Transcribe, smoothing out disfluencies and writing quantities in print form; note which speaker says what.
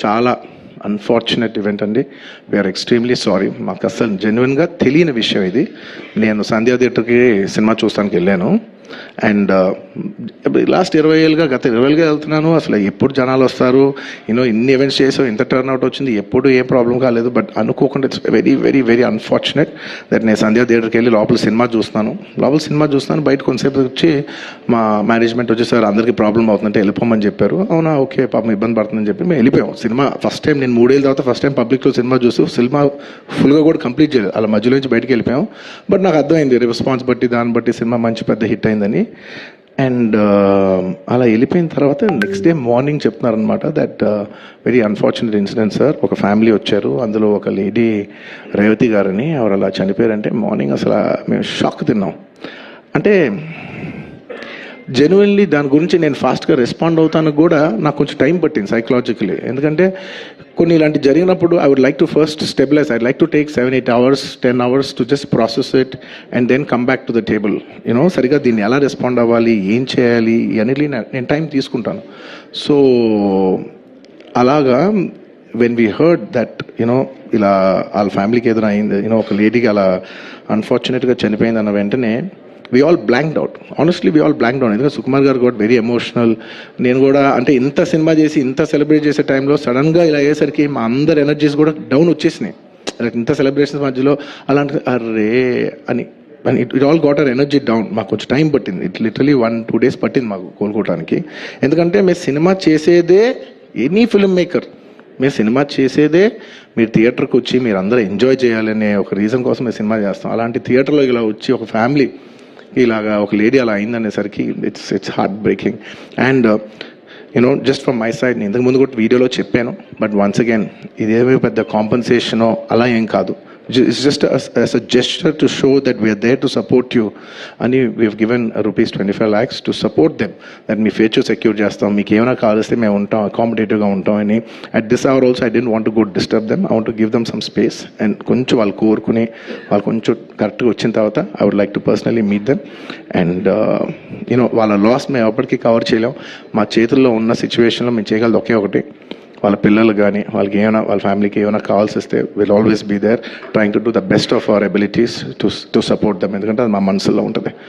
Speaker 1: చాలా unfortunate event అండి. We're extremely sorry. మాకు అసలు జెన్యున్గా తెలియని విషయం ఇది. నేను సంధ్యా థియేటర్కి సినిమా చూస్తానికి వెళ్ళాను. అండ్ లాస్ట్ 20 ఏళ్ళుగా గత 20 ఏళ్ళుగా వెళ్తున్నాను. అసలు ఎప్పుడు జనాలు వస్తారు, ఇన్ని ఈవెంట్స్ చేసావు, ఇంత టర్న్అవుట్ వచ్చింది, ఎప్పుడు ఏం ప్రాబ్లం కాలేదు. బట్ అనుకోకుండా it's very very very unfortunate that నేను సంధ్యా థియేటర్కి వెళ్ళి లోపల సినిమా చూస్తున్నాను. బయట కొంతసేపు వచ్చి మా మేనేజ్మెంట్ వచ్చి, సార్ అందరికీ ప్రాబ్లం అవుతుందంటే వెళ్ళిపోమని చెప్పారు. అవునా, ఓకే, పాపం ఇబ్బంది పడుతుందని చెప్పి మేము వెళ్ళిపోయాం. సినిమా ఫస్ట్ టైం నేను 3 ఏళ్ళ తర్వాత ఫస్ట్ టైం పబ్లిక్లో సినిమా సినిమా ఫుల్గా కూడా కంప్లీట్ చేయలేదు, అలా మధ్యలో నుంచి బయటకు వెళ్ళిపోయాం. బట్ నాకు అర్థమైంది రెస్పాన్స్ బట్టి, దాన్ని బట్టి సినిమా మంచి పెద్ద హిట్ అయిందని. అండ్ అలా వెళ్ళిపోయిన తర్వాత నెక్స్ట్ డే మార్నింగ్ చెప్తున్నారనమాట that very unfortunate incident sir. ఒక ఫ్యామిలీ వచ్చారు, అందులో ఒక లేడీ రేవతి గారని, ఎవరు అలా చనిపోయారంటే మార్నింగ్ అసలు మేము షాక్ తిన్నాం. అంటే జెన్యున్లీ దాని గురించి నేను ఫాస్ట్గా రెస్పాండ్ అవుతాను కూడా నాకు కొంచెం టైం పట్టింది సైకలాజికలీ. ఎందుకంటే కొన్ని ఇలాంటి జరిగినప్పుడు I would like to first stabilise. I like to take 7-8 hours 10 hours to just process it and then come back to the table. సరిగా దీన్ని ఎలా రెస్పాండ్ అవ్వాలి, ఏం చేయాలి అనేది నేను టైం తీసుకుంటాను. సో అలాగా వెన్ వీ హర్డ్ దట్ ఇలా వాళ్ళ ఫ్యామిలీకి ఏదైనా అయింది, ఒక లేడీకి అలా అన్ఫార్చునేట్గా చనిపోయింది అన్న వెంటనే we all blanked out. Honestly, we all blanked out. ఎందుకంటే సుకుమార్ గారు got very emotional. నేను కూడా అంటే ఇంత సినిమా చేసి ఇంత సెలబ్రేట్ చేసే టైంలో సడన్గా ఇలా అయ్యేసరికి మా అందరి ఎనర్జీస్ కూడా డౌన్ వచ్చేసినాయి. ఇంత సెలబ్రేషన్స్ మధ్యలో అలాంటి అర్రే అని it all got our energy down. మాకు కొంచెం టైం పట్టింది. ఇట్ లిటరలీ 1-2 days పట్టింది మాకు కోలుకోవడానికి. ఎందుకంటే మేము సినిమా చేసేదే, ఎనీ ఫిల్మ్ మేకర్ మీరు సినిమా చేసేదే మీరు థియేటర్కి వచ్చి మీరు అందరూ ఎంజాయ్ చేయాలనే ఒక రీజన్ కోసం మేము సినిమా చేస్తాం. అలాంటి థియేటర్లో ఇలా వచ్చి ఒక ఫ్యామిలీ ఇలాగా ఒక లేడీ అలా అయిందనేసరికి it's heart breaking. And just from my side, నేను ఇంతకుముందు కూడా వీడియోలో చెప్పాను, బట్ వన్స్ అగైన్ ఇదేమీ పెద్ద కాంపన్సేషనో అలా ఏం కాదు. It's just as a gesture to show that we are there to support you. And we have given rupees 25 lakhs to support them. That me future secure చేస్తాం, మీకు ఏమైనా కావాల్స్తే మేము ఉంటాం, అకామిడేటివ్గా ఉంటాం అని. At this hour also I didn't want to go disturb them. I want to give them some space. And కొంచెం వాళ్ళు కోరుకుని వాళ్ళు కొంచెం కరెక్ట్గా వచ్చిన తర్వాత I would like to personally meet them. And వాళ్ళ లాస్ మేము ఎప్పటికీ కవర్ చేయలేం. మా చేతుల్లో ఉన్న సిచ్యువేషన్లో మేము చేయగలదు ఒకే ఒకటి, వాళ్ళ పిల్లలు కానీ వాళ్ళకి ఏమైనా వాళ్ళ ఫ్యామిలీకి ఏమైనా కావాల్సి వస్తే will always be there trying to do the best of our abilities to support them. ఎందుకంటే అది మా మనసులో ఉంటుంది.